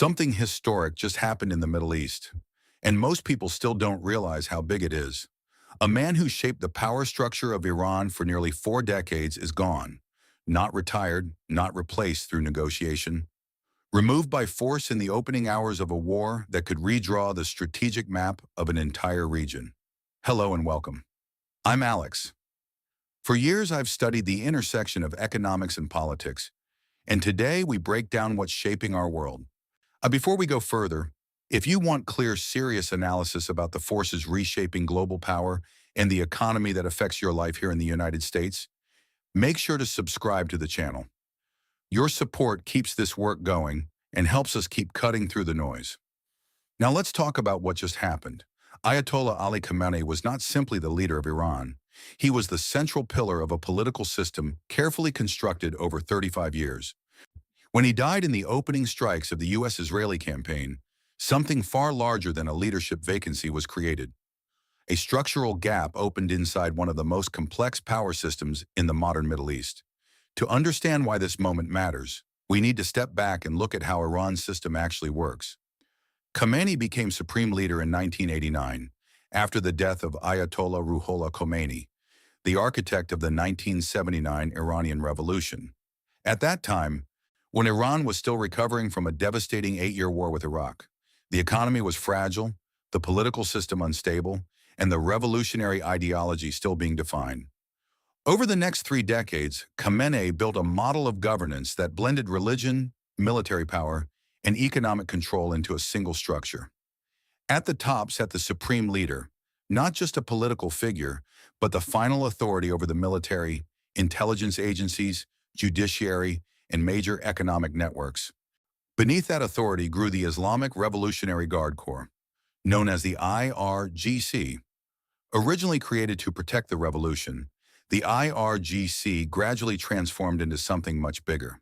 Something historic just happened in the Middle East, and most people still don't realize how big it is. A man who shaped the power structure of Iran for nearly 4 decades is gone. Not retired, not replaced through negotiation. Removed by force in the opening hours of a war that could redraw the strategic map of an entire region. Hello and welcome. I'm Alex. For years I've studied the intersection of economics and politics, and today we break down what's shaping our world. Before we go further, if you want clear, serious analysis about the forces reshaping global power and the economy that affects your life here in the United States, make sure to subscribe to the channel. Your support keeps this work going and helps us keep cutting through the noise. Now let's talk about what just happened. Ayatollah Ali Khamenei was not simply the leader of Iran. He was the central pillar of a political system carefully constructed over 35 years. When he died in the opening strikes of the U.S.-Israeli campaign, something far larger than a leadership vacancy was created. A structural gap opened inside one of the most complex power systems in the modern Middle East. To understand why this moment matters, we need to step back and look at how Iran's system actually works. Khamenei became supreme leader in 1989, after the death of Ayatollah Ruhollah Khomeini, the architect of the 1979 Iranian Revolution. At that time, when Iran was still recovering from a devastating 8-year war with Iraq, the economy was fragile, the political system unstable, and the revolutionary ideology still being defined. Over the next 3 decades, Khamenei built a model of governance that blended religion, military power, and economic control into a single structure. At the top sat the supreme leader, not just a political figure, but the final authority over the military, intelligence agencies, judiciary, and major economic networks. Beneath that authority grew the Islamic Revolutionary Guard Corps, known as the IRGC. Originally created to protect the revolution, the IRGC gradually transformed into something much bigger.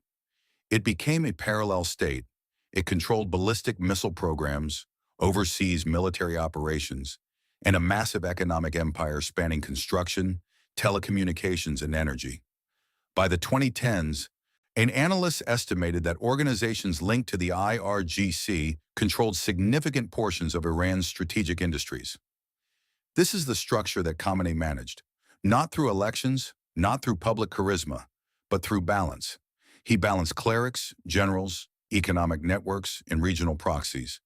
It became a parallel state. It controlled ballistic missile programs, overseas military operations, and a massive economic empire spanning construction, telecommunications, and energy. By the 2010s, an analyst estimated that organizations linked to the IRGC controlled significant portions of Iran's strategic industries. This is the structure that Khamenei managed, not through elections, not through public charisma, but through balance. He balanced clerics, generals, economic networks, and regional proxies.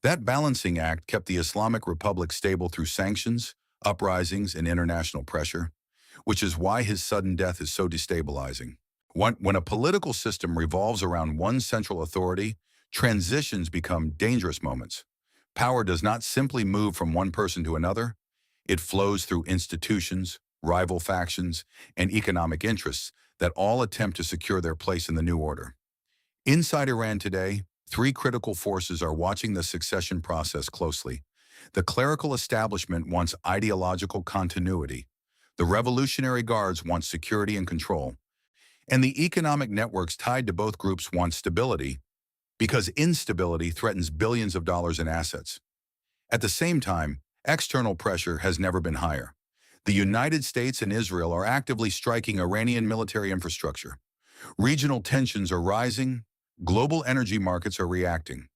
That balancing act kept the Islamic Republic stable through sanctions, uprisings, and international pressure, which is why his sudden death is so destabilizing. When a political system revolves around one central authority, transitions become dangerous moments. Power does not simply move from one person to another. It flows through institutions, rival factions, and economic interests that all attempt to secure their place in the new order. Inside Iran today, 3 critical forces are watching the succession process closely. The clerical establishment wants ideological continuity. The Revolutionary Guards want security and control. And the economic networks tied to both groups want stability, because instability threatens billions of dollars in assets. At the same time, external pressure has never been higher. The United States and Israel are actively striking Iranian military infrastructure. Regional tensions are rising. Global energy markets are reacting.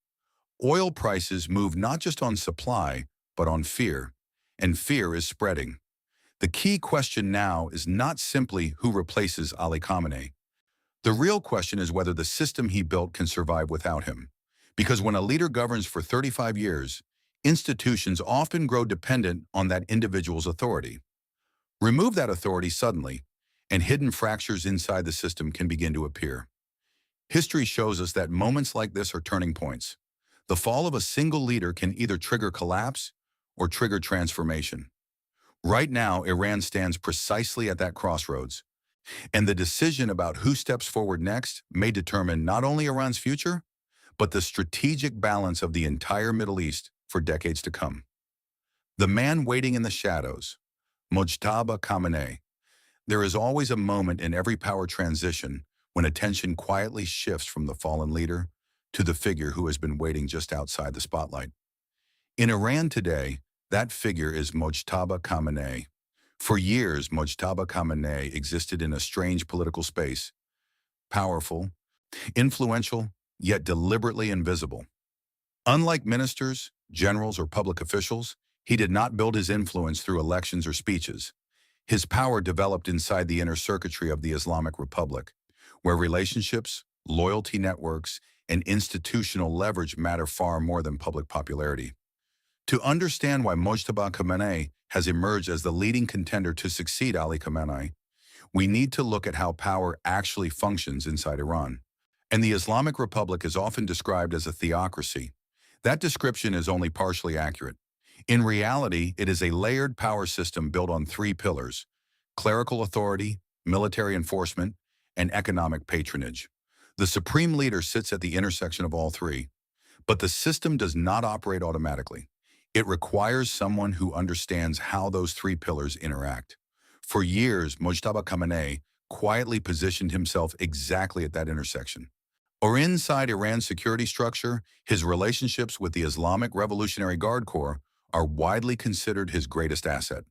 Oil prices move not just on supply, but on fear, and fear is spreading. The key question now is not simply who replaces Ali Khamenei. The real question is whether the system he built can survive without him. Because when a leader governs for 35 years, institutions often grow dependent on that individual's authority. Remove that authority suddenly, and hidden fractures inside the system can begin to appear. History shows us that moments like this are turning points. The fall of a single leader can either trigger collapse or trigger transformation. Right now, Iran stands precisely at that crossroads, and the decision about who steps forward next may determine not only Iran's future, but the strategic balance of the entire Middle East for decades to come. The man waiting in the shadows, Mojtaba Khamenei. There is always a moment in every power transition when attention quietly shifts from the fallen leader to the figure who has been waiting just outside the spotlight. In Iran today, that figure is Mojtaba Khamenei. For years, Mojtaba Khamenei existed in a strange political space, powerful, influential, yet deliberately invisible. Unlike ministers, generals, or public officials, he did not build his influence through elections or speeches. His power developed inside the inner circuitry of the Islamic Republic, where relationships, loyalty networks, and institutional leverage matter far more than public popularity. To understand why Mojtaba Khamenei has emerged as the leading contender to succeed Ali Khamenei, we need to look at how power actually functions inside Iran. And the Islamic Republic is often described as a theocracy. That description is only partially accurate. In reality, it is a layered power system built on three pillars: clerical authority, military enforcement, and economic patronage. The supreme leader sits at the intersection of all three, but the system does not operate automatically. It requires someone who understands how those three pillars interact. For years, Mojtaba Khamenei quietly positioned himself exactly at that intersection. Or inside Iran's security structure, his relationships with the Islamic Revolutionary Guard Corps are widely considered his greatest asset.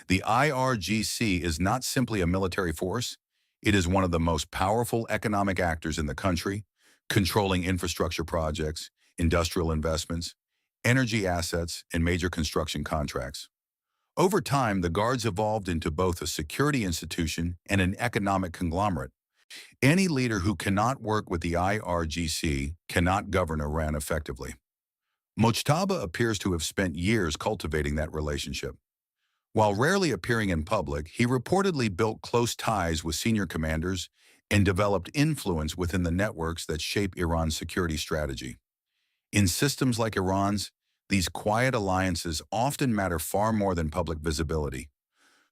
The IRGC is not simply a military force, it is one of the most powerful economic actors in the country, controlling infrastructure projects, industrial investments, energy assets, and major construction contracts. Over time, the Guards evolved into both a security institution and an economic conglomerate. Any leader who cannot work with the IRGC cannot govern Iran effectively. Mojtaba appears to have spent years cultivating that relationship. While rarely appearing in public, he reportedly built close ties with senior commanders and developed influence within the networks that shape Iran's security strategy. In systems like Iran's, these quiet alliances often matter far more than public visibility.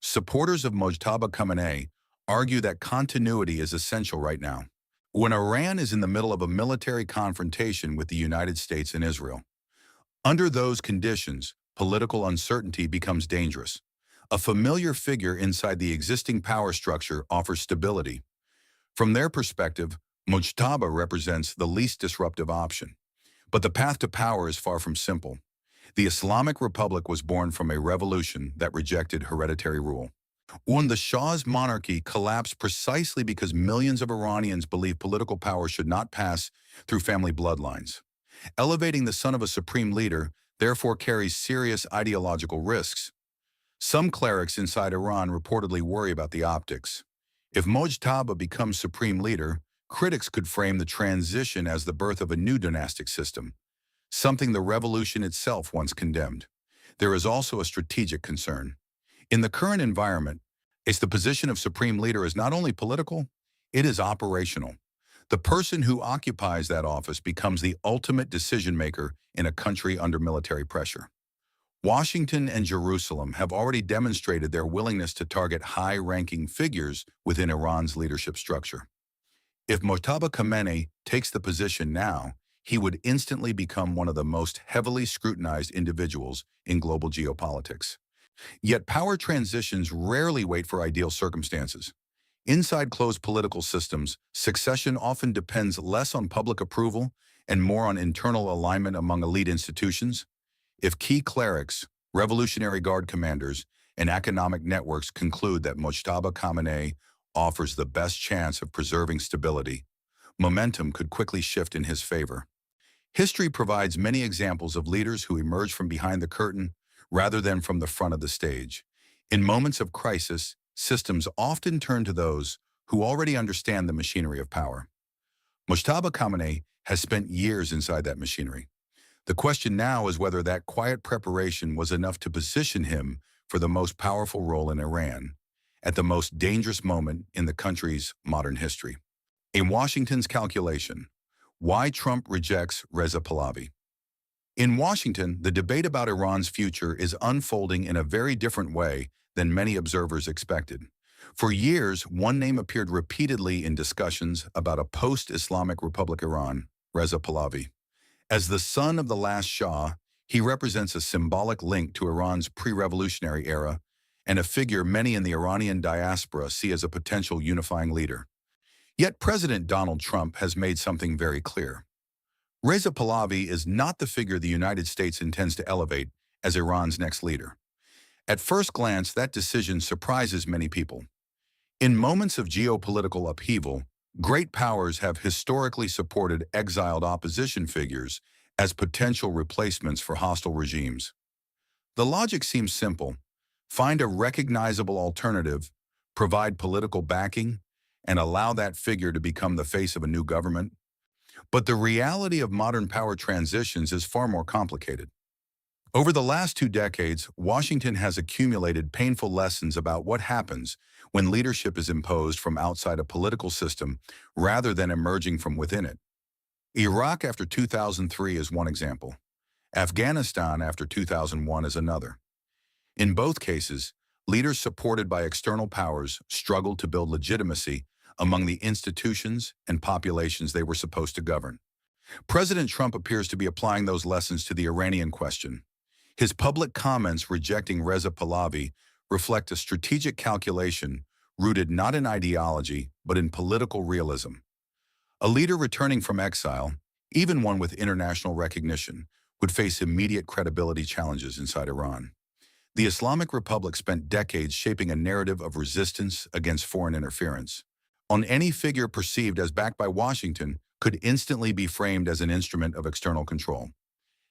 Supporters of Mojtaba Khamenei argue that continuity is essential right now, when Iran is in the middle of a military confrontation with the United States and Israel. Under those conditions, political uncertainty becomes dangerous. A familiar figure inside the existing power structure offers stability. From their perspective, Mojtaba represents the least disruptive option. But the path to power is far from simple. The Islamic Republic was born from a revolution that rejected hereditary rule. When the Shah's monarchy collapsed precisely because millions of Iranians believed political power should not pass through family bloodlines. Elevating the son of a supreme leader therefore carries serious ideological risks. Some clerics inside Iran reportedly worry about the optics. If Mojtaba becomes supreme leader, critics could frame the transition as the birth of a new dynastic system, something the revolution itself once condemned. There is also a strategic concern. In the current environment, the position of supreme leader is not only political, it is operational. The person who occupies that office becomes the ultimate decision-maker in a country under military pressure. Washington and Jerusalem have already demonstrated their willingness to target high-ranking figures within Iran's leadership structure. If Mojtaba Khamenei takes the position now, he would instantly become one of the most heavily scrutinized individuals in global geopolitics. Yet power transitions rarely wait for ideal circumstances. Inside closed political systems, succession often depends less on public approval and more on internal alignment among elite institutions. If key clerics, Revolutionary Guard commanders, and economic networks conclude that Mojtaba Khamenei offers the best chance of preserving stability, momentum could quickly shift in his favor. History provides many examples of leaders who emerge from behind the curtain rather than from the front of the stage. In moments of crisis, systems often turn to those who already understand the machinery of power. Mojtaba Khamenei has spent years inside that machinery. The question now is whether that quiet preparation was enough to position him for the most powerful role in Iran, at the most dangerous moment in the country's modern history. In Washington's calculation, why Trump rejects Reza Pahlavi. In Washington, the debate about Iran's future is unfolding in a very different way than many observers expected. For years, one name appeared repeatedly in discussions about a post-Islamic Republic Iran, Reza Pahlavi. As the son of the last Shah, he represents a symbolic link to Iran's pre-revolutionary era and a figure many in the Iranian diaspora see as a potential unifying leader. Yet President Donald Trump has made something very clear. Reza Pahlavi is not the figure the United States intends to elevate as Iran's next leader. At first glance, that decision surprises many people. In moments of geopolitical upheaval, great powers have historically supported exiled opposition figures as potential replacements for hostile regimes. The logic seems simple. Find a recognizable alternative, provide political backing, and allow that figure to become the face of a new government. But the reality of modern power transitions is far more complicated. Over the last 2 decades, Washington has accumulated painful lessons about what happens when leadership is imposed from outside a political system rather than emerging from within it. Iraq after 2003 is one example. Afghanistan after 2001 is another. In both cases, leaders supported by external powers struggled to build legitimacy among the institutions and populations they were supposed to govern. President Trump appears to be applying those lessons to the Iranian question. His public comments rejecting Reza Pahlavi reflect a strategic calculation rooted not in ideology, but in political realism. A leader returning from exile, even one with international recognition, would face immediate credibility challenges inside Iran. The Islamic Republic spent decades shaping a narrative of resistance against foreign interference. Any figure perceived as backed by Washington could instantly be framed as an instrument of external control.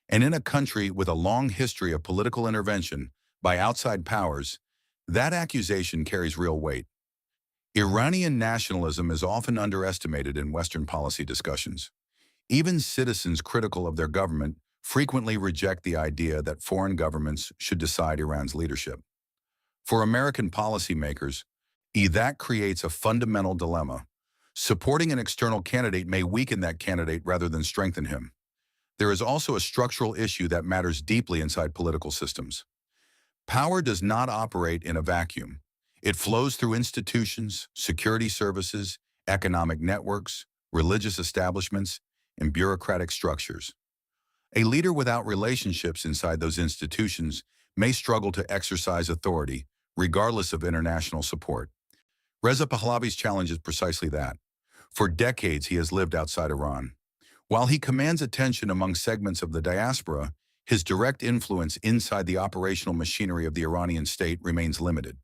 And in a country with a long history of political intervention by outside powers, that accusation carries real weight. Iranian nationalism is often underestimated in Western policy discussions. Even citizens critical of their government frequently reject the idea that foreign governments should decide Iran's leadership. For American policymakers, that creates a fundamental dilemma. Supporting an external candidate may weaken that candidate rather than strengthen him. There is also a structural issue that matters deeply inside political systems. Power does not operate in a vacuum. It flows through institutions, security services, economic networks, religious establishments, and bureaucratic structures. A leader without relationships inside those institutions may struggle to exercise authority, regardless of international support. Reza Pahlavi's challenge is precisely that. For decades, he has lived outside Iran. While he commands attention among segments of the diaspora, his direct influence inside the operational machinery of the Iranian state remains limited.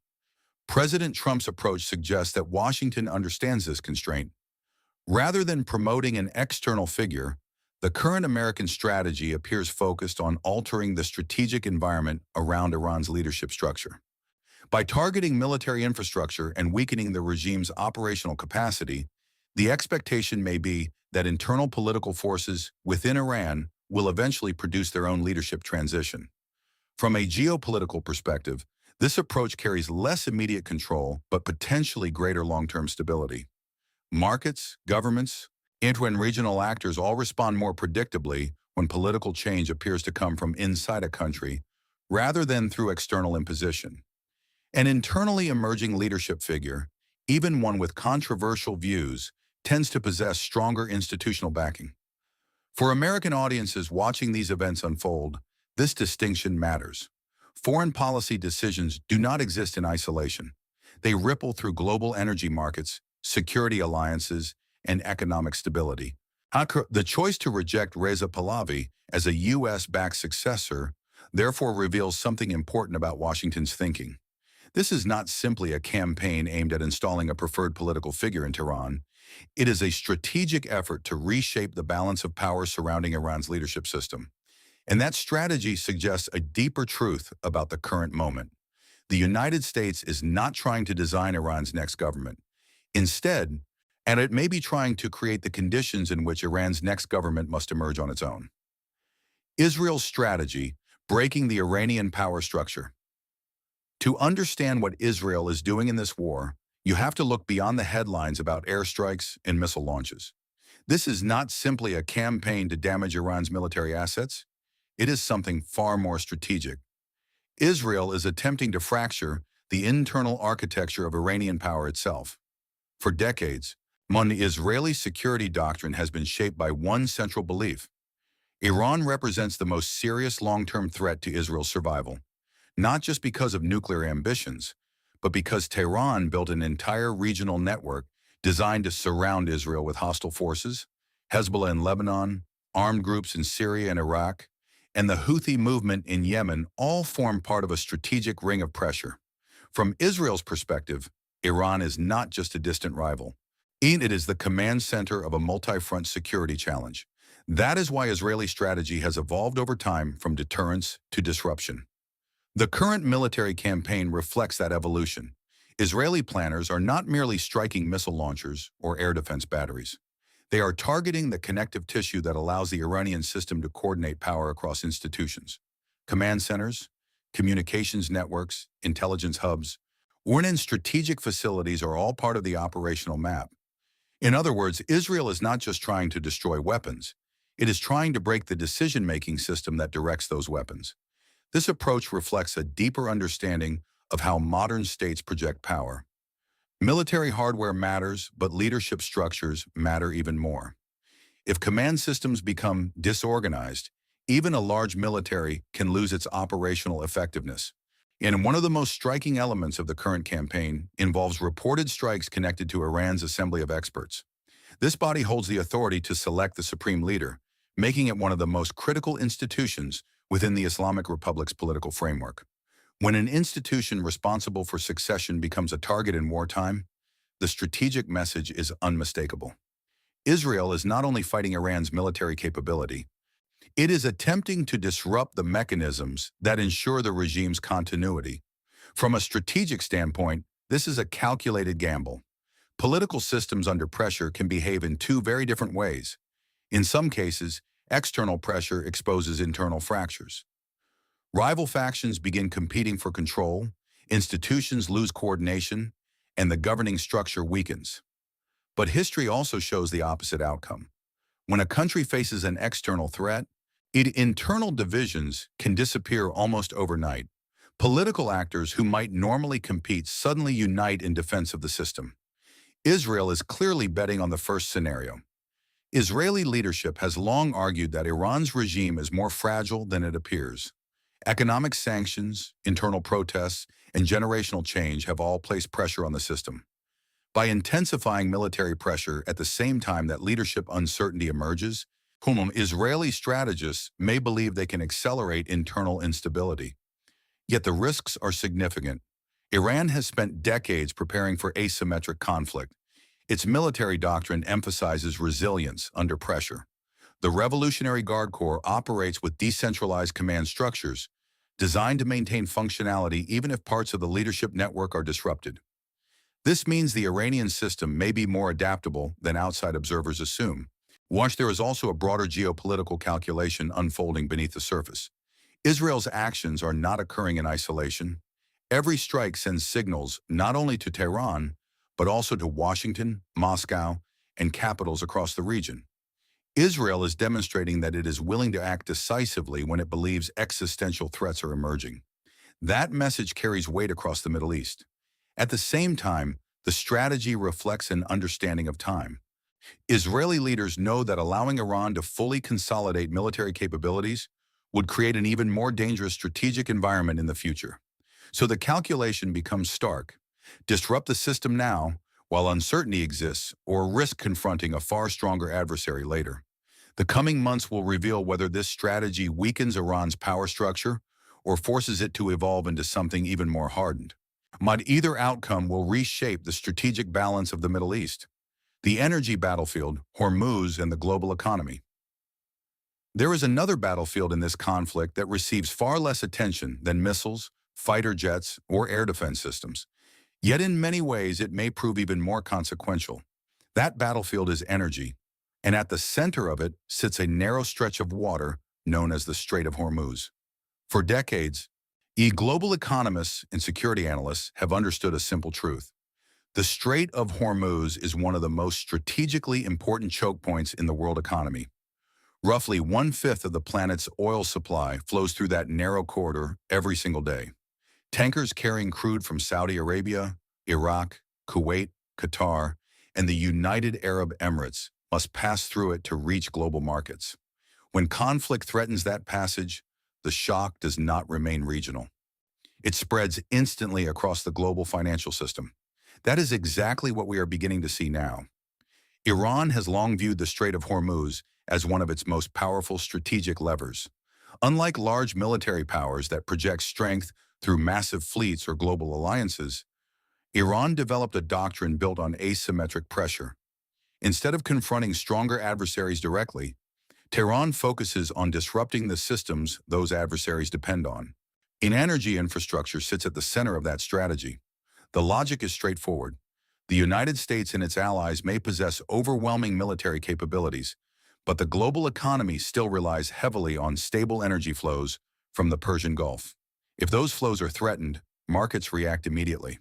President Trump's approach suggests that Washington understands this constraint. Rather than promoting an external figure, the current American strategy appears focused on altering the strategic environment around Iran's leadership structure. By targeting military infrastructure and weakening the regime's operational capacity, the expectation may be that internal political forces within Iran will eventually produce their own leadership transition. From a geopolitical perspective, this approach carries less immediate control but potentially greater long-term stability. Markets, governments, and regional actors all respond more predictably when political change appears to come from inside a country rather than through external imposition. An internally emerging leadership figure, even one with controversial views, tends to possess stronger institutional backing. For American audiences watching these events unfold, this distinction matters. Foreign policy decisions do not exist in isolation. They ripple through global energy markets, security alliances, and economic stability. The choice to reject Reza Pahlavi as a U.S.-backed successor therefore reveals something important about Washington's thinking. This is not simply a campaign aimed at installing a preferred political figure in Tehran. It is a strategic effort to reshape the balance of power surrounding Iran's leadership system. And that strategy suggests a deeper truth about the current moment. The United States is not trying to design Iran's next government. Instead, and it may be trying to create the conditions in which Iran's next government must emerge on its own. Israel's strategy, breaking the Iranian power structure. To understand what Israel is doing in this war, you have to look beyond the headlines about airstrikes and missile launches. This is not simply a campaign to damage Iran's military assets. It is something far more strategic. Israel is attempting to fracture the internal architecture of Iranian power itself. For decades, the Israeli security doctrine has been shaped by one central belief. Iran represents the most serious long-term threat to Israel's survival, not just because of nuclear ambitions, but because Tehran built an entire regional network designed to surround Israel with hostile forces, Hezbollah in Lebanon, armed groups in Syria and Iraq, and the Houthi movement in Yemen all form part of a strategic ring of pressure. From Israel's perspective, Iran is not just a distant rival. It is the command center of a multi-front security challenge. That is why Israeli strategy has evolved over time from deterrence to disruption. The current military campaign reflects that evolution. Israeli planners are not merely striking missile launchers or air defense batteries. They are targeting the connective tissue that allows the Iranian system to coordinate power across institutions. Command centers, communications networks, intelligence hubs, or in strategic facilities are all part of the operational map. In other words, Israel is not just trying to destroy weapons. It is trying to break the decision-making system that directs those weapons. This approach reflects a deeper understanding of how modern states project power. Military hardware matters, but leadership structures matter even more. If command systems become disorganized, even a large military can lose its operational effectiveness. And one of the most striking elements of the current campaign involves reported strikes connected to Iran's Assembly of Experts. This body holds the authority to select the Supreme Leader, making it one of the most critical institutions within the Islamic Republic's political framework. When an institution responsible for succession becomes a target in wartime, the strategic message is unmistakable. Israel is not only fighting Iran's military capability, it is attempting to disrupt the mechanisms that ensure the regime's continuity. From a strategic standpoint, this is a calculated gamble. Political systems under pressure can behave in two very different ways. In some cases, external pressure exposes internal fractures. Rival factions begin competing for control, institutions lose coordination, and the governing structure weakens. But history also shows the opposite outcome. When a country faces an external threat, its internal divisions can disappear almost overnight. Political actors who might normally compete suddenly unite in defense of the system. Israel is clearly betting on the first scenario. Israeli leadership has long argued that Iran's regime is more fragile than it appears. Economic sanctions, internal protests, and generational change have all placed pressure on the system. By intensifying military pressure at the same time that leadership uncertainty emerges, Israeli strategists may believe they can accelerate internal instability. Yet the risks are significant. Iran has spent decades preparing for asymmetric conflict. Its military doctrine emphasizes resilience under pressure. The Revolutionary Guard Corps operates with decentralized command structures, designed to maintain functionality even if parts of the leadership network are disrupted. This means the Iranian system may be more adaptable than outside observers assume. Watch, there is also a broader geopolitical calculation unfolding beneath the surface. Israel's actions are not occurring in isolation. Every strike sends signals not only to Tehran, but also to Washington, Moscow, and capitals across the region. Israel is demonstrating that it is willing to act decisively when it believes existential threats are emerging. That message carries weight across the Middle East. At the same time, the strategy reflects an understanding of time. Israeli leaders know that allowing Iran to fully consolidate military capabilities would create an even more dangerous strategic environment in the future. So the calculation becomes stark. Disrupt the system now, while uncertainty exists, or risk confronting a far stronger adversary later. The coming months will reveal whether this strategy weakens Iran's power structure or forces it to evolve into something even more hardened. But either outcome will reshape the strategic balance of the Middle East, the energy battlefield, Hormuz, and the global economy. There is another battlefield in this conflict that receives far less attention than missiles, fighter jets, or air defense systems. Yet in many ways, it may prove even more consequential. That battlefield is energy, and at the center of it sits a narrow stretch of water known as the Strait of Hormuz. For decades, global economists and security analysts have understood a simple truth. The Strait of Hormuz is one of the most strategically important choke points in the world economy. Roughly 1/5 of the planet's oil supply flows through that narrow corridor every single day. Tankers carrying crude from Saudi Arabia, Iraq, Kuwait, Qatar, and the United Arab Emirates must pass through it to reach global markets. When conflict threatens that passage, the shock does not remain regional. It spreads instantly across the global financial system. That is exactly what we are beginning to see now. Iran has long viewed the Strait of Hormuz as one of its most powerful strategic levers. Unlike large military powers that project strength through massive fleets or global alliances, Iran developed a doctrine built on asymmetric pressure. Instead of confronting stronger adversaries directly, Tehran focuses on disrupting the systems those adversaries depend on. In energy infrastructure sits at the center of that strategy. The logic is straightforward. The United States and its allies may possess overwhelming military capabilities, but the global economy still relies heavily on stable energy flows from the Persian Gulf. If those flows are threatened, markets react immediately.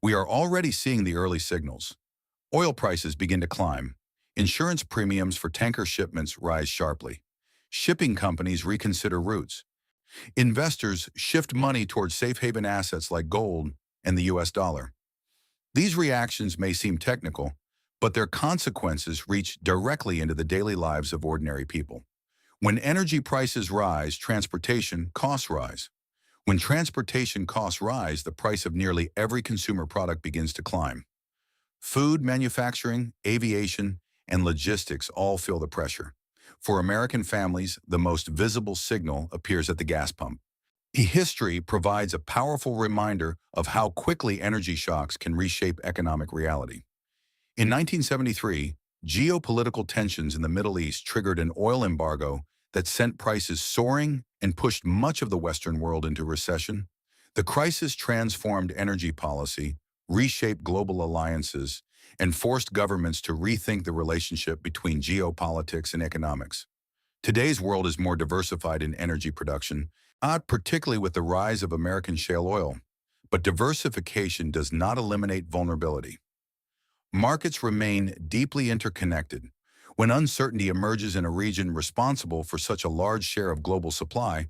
We are already seeing the early signals. Oil prices begin to climb. Insurance premiums for tanker shipments rise sharply. Shipping companies reconsider routes. Investors shift money towards safe haven assets like gold and the US dollar. These reactions may seem technical, but their consequences reach directly into the daily lives of ordinary people. When energy prices rise, transportation costs rise. When transportation costs rise, the price of nearly every consumer product begins to climb. Food, manufacturing, aviation, and logistics all feel the pressure. For American families, the most visible signal appears at the gas pump. History provides a powerful reminder of how quickly energy shocks can reshape economic reality. In 1973, geopolitical tensions in the Middle East triggered an oil embargo that sent prices soaring and pushed much of the Western world into recession. The crisis transformed energy policy, reshaped global alliances, and forced governments to rethink the relationship between geopolitics and economics. Today's world is more diversified in energy production, not particularly with the rise of American shale oil, but diversification does not eliminate vulnerability. Markets remain deeply interconnected. When uncertainty emerges in a region responsible for such a large share of global supply,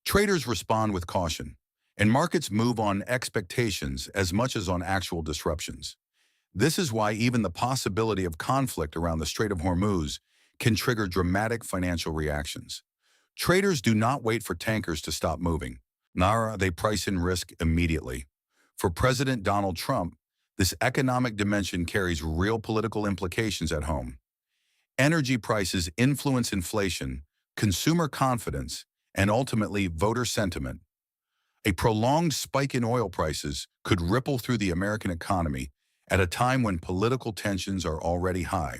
traders respond with caution, and markets move on expectations as much as on actual disruptions. This is why even the possibility of conflict around the Strait of Hormuz can trigger dramatic financial reactions. Traders do not wait for tankers to stop moving. Nor they price in risk immediately. For President Donald Trump, this economic dimension carries real political implications at home. Energy prices influence inflation, consumer confidence, and ultimately voter sentiment. A prolonged spike in oil prices could ripple through the American economy at a time when political tensions are already high.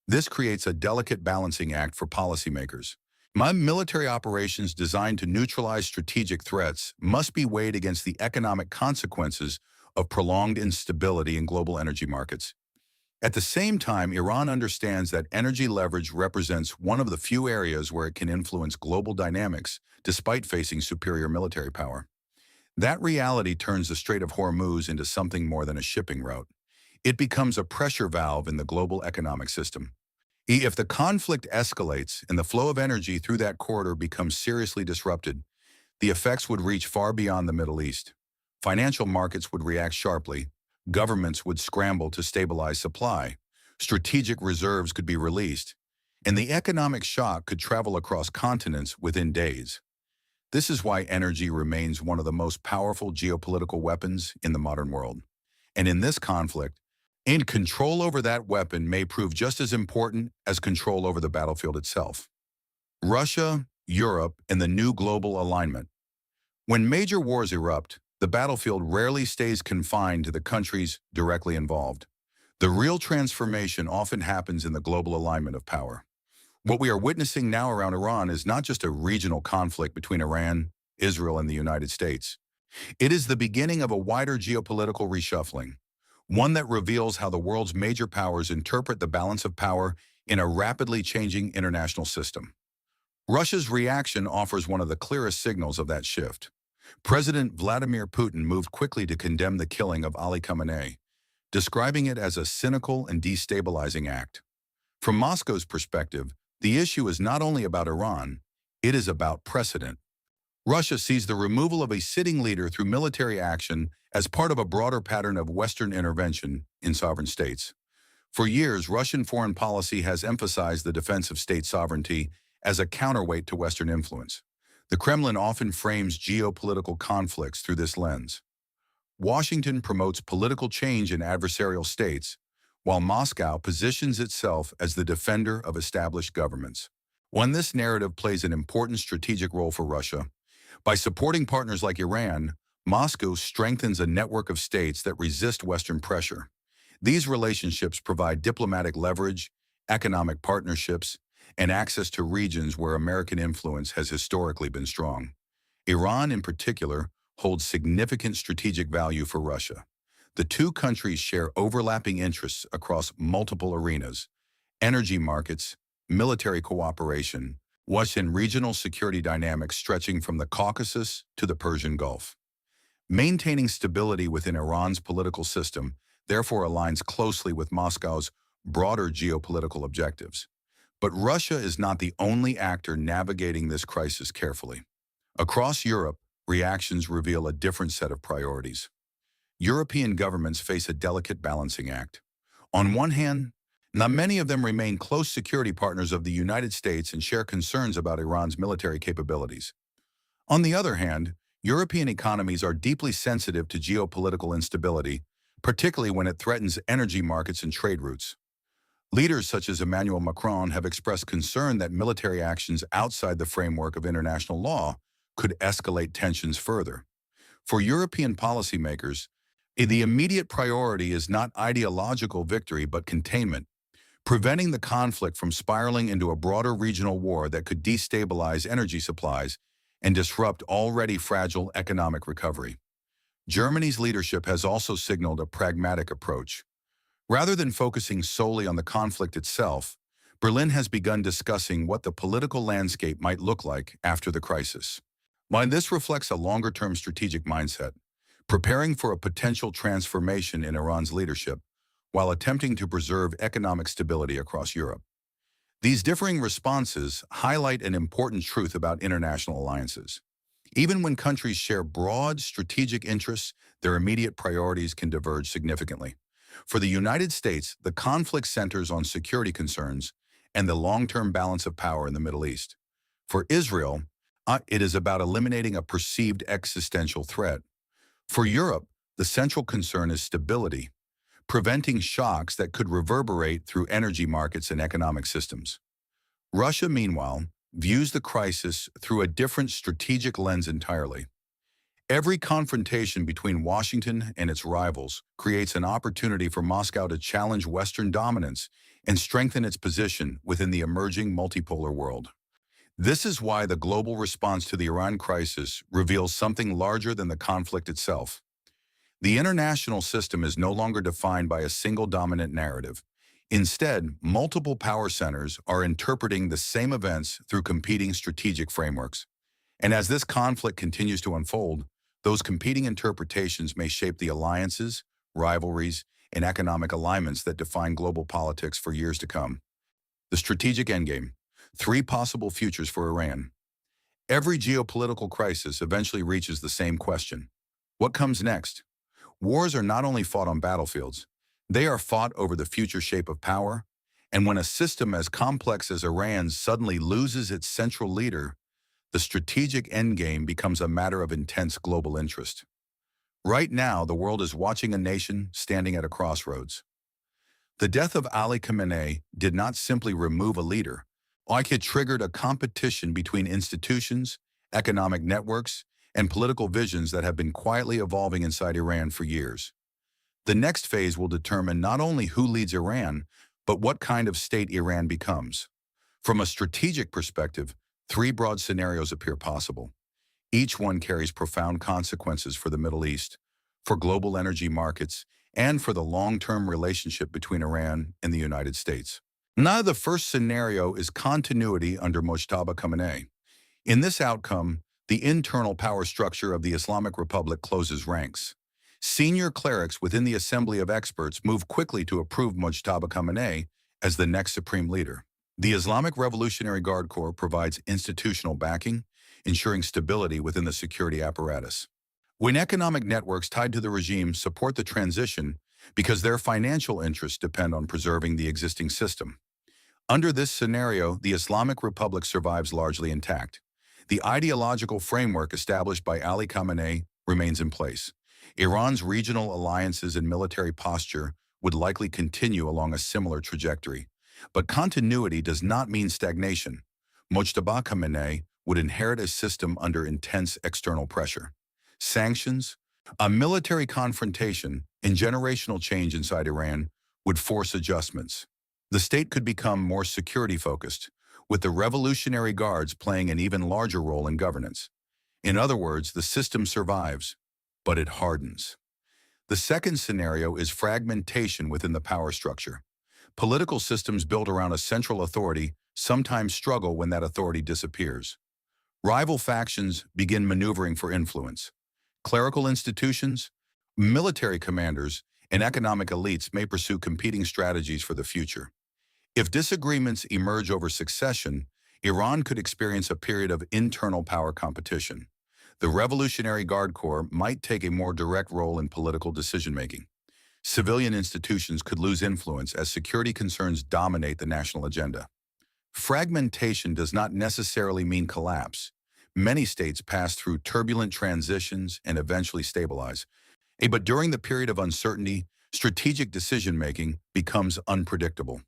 This creates a delicate balancing act for policymakers. Military operations designed to neutralize strategic threats must be weighed against the economic consequences of prolonged instability in global energy markets. At the same time, Iran understands that energy leverage represents one of the few areas where it can influence global dynamics despite facing superior military power. That reality turns the Strait of Hormuz into something more than a shipping route. It becomes a pressure valve in the global economic system. If the conflict escalates and the flow of energy through that corridor becomes seriously disrupted, the effects would reach far beyond the Middle East. Financial markets would react sharply. Governments would scramble to stabilize supply. Strategic reserves could be released. And the economic shock could travel across continents within days. This is why energy remains one of the most powerful geopolitical weapons in the modern world. And in this conflict, control over that weapon may prove just as important as control over the battlefield itself. Russia, Europe, and the new global alignment. When major wars erupt, the battlefield rarely stays confined to the countries directly involved. The real transformation often happens in the global alignment of power. What we are witnessing now around Iran is not just a regional conflict between Iran, Israel, and the United States. It is the beginning of a wider geopolitical reshuffling, one that reveals how the world's major powers interpret the balance of power in a rapidly changing international system. Russia's reaction offers one of the clearest signals of that shift. President Vladimir Putin moved quickly to condemn the killing of Ali Khamenei, describing it as a cynical and destabilizing act. From Moscow's perspective, the issue is not only about Iran, it is about precedent. Russia sees the removal of a sitting leader through military action as part of a broader pattern of Western intervention in sovereign states. For years, Russian foreign policy has emphasized the defense of state sovereignty as a counterweight to Western influence. The Kremlin often frames geopolitical conflicts through this lens. Washington promotes political change in adversarial states, while Moscow positions itself as the defender of established governments. When this narrative plays an important strategic role for Russia, by supporting partners like Iran, Moscow strengthens a network of states that resist Western pressure. These relationships provide diplomatic leverage, economic partnerships, and access to regions where American influence has historically been strong. Iran, in particular, holds significant strategic value for Russia. The two countries share overlapping interests across multiple arenas: energy markets, military cooperation, and regional security dynamics stretching from the Caucasus to the Persian Gulf. Maintaining stability within Iran's political system therefore aligns closely with Moscow's broader geopolitical objectives. But Russia is not the only actor navigating this crisis carefully. Across Europe, reactions reveal a different set of priorities. European governments face a delicate balancing act. On one hand, not many of them remain close security partners of the United States and share concerns about Iran's military capabilities. On the other hand, European economies are deeply sensitive to geopolitical instability, particularly when it threatens energy markets and trade routes. Leaders such as Emmanuel Macron have expressed concern that military actions outside the framework of international law could escalate tensions further. For European policymakers, the immediate priority is not ideological victory but containment, preventing the conflict from spiraling into a broader regional war that could destabilize energy supplies and disrupt already fragile economic recovery. Germany's leadership has also signaled a pragmatic approach. Rather than focusing solely on the conflict itself, Berlin has begun discussing what the political landscape might look like after the crisis. While this reflects a longer-term strategic mindset, preparing for a potential transformation in Iran's leadership while attempting to preserve economic stability across Europe. These differing responses highlight an important truth about international alliances. Even when countries share broad strategic interests, their immediate priorities can diverge significantly. For the United States, the conflict centers on security concerns and the long-term balance of power in the Middle East. For Israel, it is about eliminating a perceived existential threat. For Europe, the central concern is stability, preventing shocks that could reverberate through energy markets and economic systems. Russia, meanwhile, views the crisis through a different strategic lens entirely. Every confrontation between Washington and its rivals creates an opportunity for Moscow to challenge Western dominance and strengthen its position within the emerging multipolar world. This is why the global response to the Iran crisis reveals something larger than the conflict itself. The international system is no longer defined by a single dominant narrative. Instead, multiple power centers are interpreting the same events through competing strategic frameworks. And as this conflict continues to unfold, those competing interpretations may shape the alliances, rivalries, and economic alignments that define global politics for years to come. The strategic endgame: three possible futures for Iran. Every geopolitical crisis eventually reaches the same question: what comes next? Wars are not only fought on battlefields, they are fought over the future shape of power, and when a system as complex as Iran's suddenly loses its central leader, the strategic endgame becomes a matter of intense global interest. Right now, the world is watching a nation standing at a crossroads. The death of Ali Khamenei did not simply remove a leader. It triggered a competition between institutions, economic networks, and political visions that have been quietly evolving inside Iran for years. The next phase will determine not only who leads Iran, but what kind of state Iran becomes. From a strategic perspective, three broad scenarios appear possible. Each one carries profound consequences for the Middle East, for global energy markets, and for the long-term relationship between Iran and the United States. Now, the first scenario is continuity under Mojtaba Khamenei. In this outcome, the internal power structure of the Islamic Republic closes ranks. Senior clerics within the Assembly of Experts move quickly to approve Mojtaba Khamenei as the next supreme leader. The Islamic Revolutionary Guard Corps provides institutional backing, ensuring stability within the security apparatus. When economic networks tied to the regime support the transition because their financial interests depend on preserving the existing system. Under this scenario, the Islamic Republic survives largely intact. The ideological framework established by Ali Khamenei remains in place. Iran's regional alliances and military posture would likely continue along a similar trajectory. But continuity does not mean stagnation. Mojtaba Khamenei would inherit a system under intense external pressure. Sanctions, a military confrontation, and generational change inside Iran would force adjustments. The state could become more security-focused, with the Revolutionary Guards playing an even larger role in governance. In other words, the system survives, but it hardens. The second scenario is fragmentation within the power structure. Political systems built around a central authority sometimes struggle when that authority disappears. Rival factions begin maneuvering for influence. Clerical institutions, military commanders, and economic elites may pursue competing strategies for the future. If disagreements emerge over succession, Iran could experience a period of internal power competition. The Revolutionary Guard Corps might take a more direct role in political decision-making. Civilian institutions could lose influence as security concerns dominate the national agenda. Fragmentation does not necessarily mean collapse. Many states pass through turbulent transitions and eventually stabilize. But during the period of uncertainty, strategic decision-making becomes unpredictable.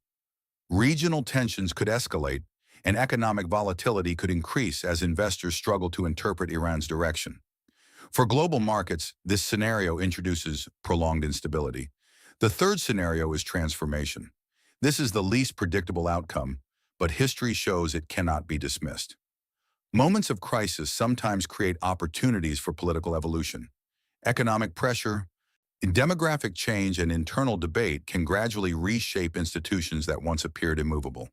Regional tensions could escalate, and economic volatility could increase as investors struggle to interpret Iran's direction. For global markets, this scenario introduces prolonged instability. The third scenario is transformation. This is the least predictable outcome, but history shows it cannot be dismissed. Moments of crisis sometimes create opportunities for political evolution. Economic pressure, demographic change, and internal debate can gradually reshape institutions that once appeared immovable.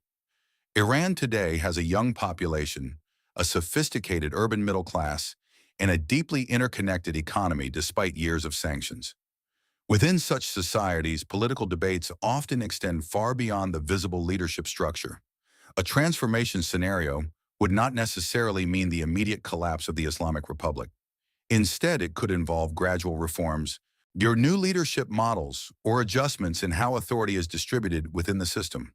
Iran today has a young population, a sophisticated urban middle class, and a deeply interconnected economy despite years of sanctions. Within such societies, political debates often extend far beyond the visible leadership structure. A transformation scenario would not necessarily mean the immediate collapse of the Islamic Republic. Instead, it could involve gradual reforms, your new leadership models, or adjustments in how authority is distributed within the system.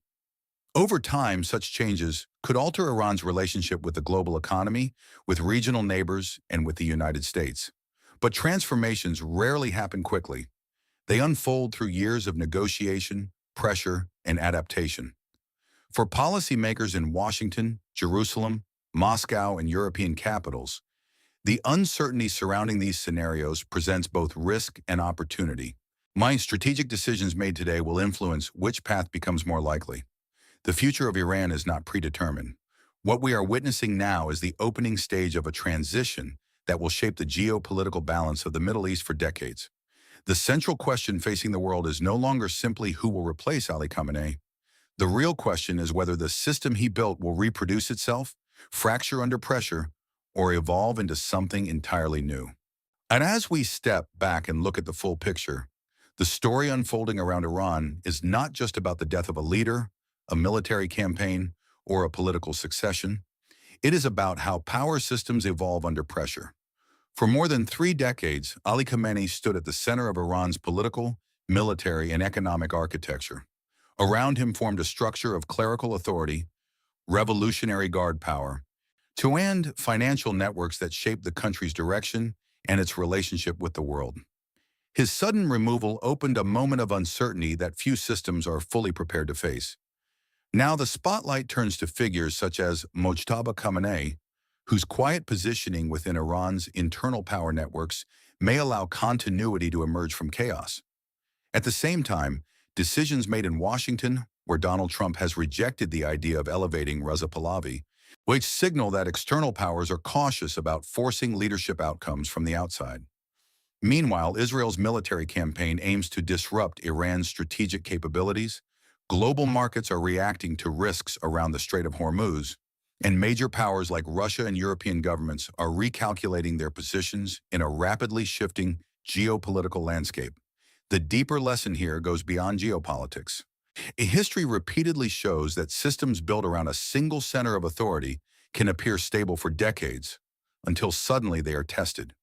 Over time, such changes could alter Iran's relationship with the global economy, with regional neighbors, and with the United States. But transformations rarely happen quickly. They unfold through years of negotiation, pressure, and adaptation. For policymakers in Washington, Jerusalem, Moscow, and European capitals, the uncertainty surrounding these scenarios presents both risk and opportunity. My strategic decisions made today will influence which path becomes more likely. The future of Iran is not predetermined. What we are witnessing now is the opening stage of a transition that will shape the geopolitical balance of the Middle East for decades. The central question facing the world is no longer simply who will replace Ali Khamenei. The real question is whether the system he built will reproduce itself, fracture under pressure, or evolve into something entirely new. And as we step back and look at the full picture, the story unfolding around Iran is not just about the death of a leader, a military campaign, or a political succession. It is about how power systems evolve under pressure. For more than 3 decades, Ali Khamenei stood at the center of Iran's political, military, and economic architecture. Around him formed a structure of clerical authority, revolutionary guard power, and financial networks that shaped the country's direction and its relationship with the world. His sudden removal opened a moment of uncertainty that few systems are fully prepared to face. Now the spotlight turns to figures such as Mojtaba Khamenei, whose quiet positioning within Iran's internal power networks may allow continuity to emerge from chaos. At the same time, decisions made in Washington, where Donald Trump has rejected the idea of elevating Reza Pahlavi, which signal that external powers are cautious about forcing leadership outcomes from the outside. Meanwhile, Israel's military campaign aims to disrupt Iran's strategic capabilities. Global markets are reacting to risks around the Strait of Hormuz, and major powers like Russia and European governments are recalculating their positions in a rapidly shifting geopolitical landscape. The deeper lesson here goes beyond geopolitics. History repeatedly shows that systems built around a single center of authority can appear stable for decades, until suddenly they are tested.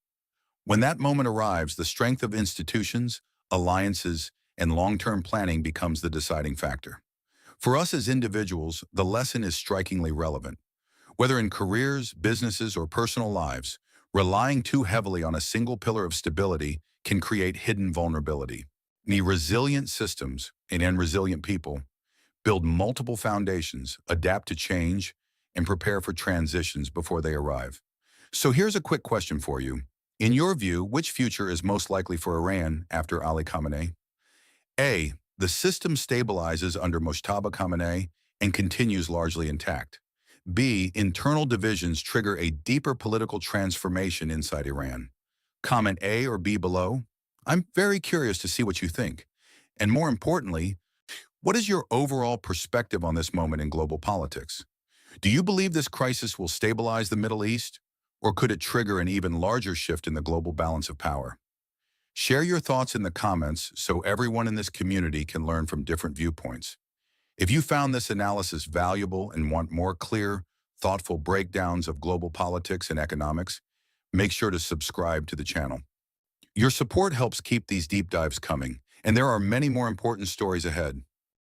When that moment arrives, the strength of institutions, alliances, and long-term planning becomes the deciding factor. For us as individuals, the lesson is strikingly relevant. Whether in careers, businesses, or personal lives, relying too heavily on a single pillar of stability can create hidden vulnerability. Resilient systems and resilient people build multiple foundations, adapt to change, and prepare for transitions before they arrive. So here's a quick question for you. In your view, which future is most likely for Iran after Ali Khamenei? A. The system stabilizes under Mojtaba Khamenei and continues largely intact. B. Internal divisions trigger a deeper political transformation inside Iran. Comment A or B below. I'm very curious to see what you think. And more importantly, what is your overall perspective on this moment in global politics? Do you believe this crisis will stabilize the Middle East, or could it trigger an even larger shift in the global balance of power? Share your thoughts in the comments so everyone in this community can learn from different viewpoints. If you found this analysis valuable and want more clear, thoughtful breakdowns of global politics and economics, make sure to subscribe to the channel. Your support helps keep these deep dives coming, and there are many more important stories ahead.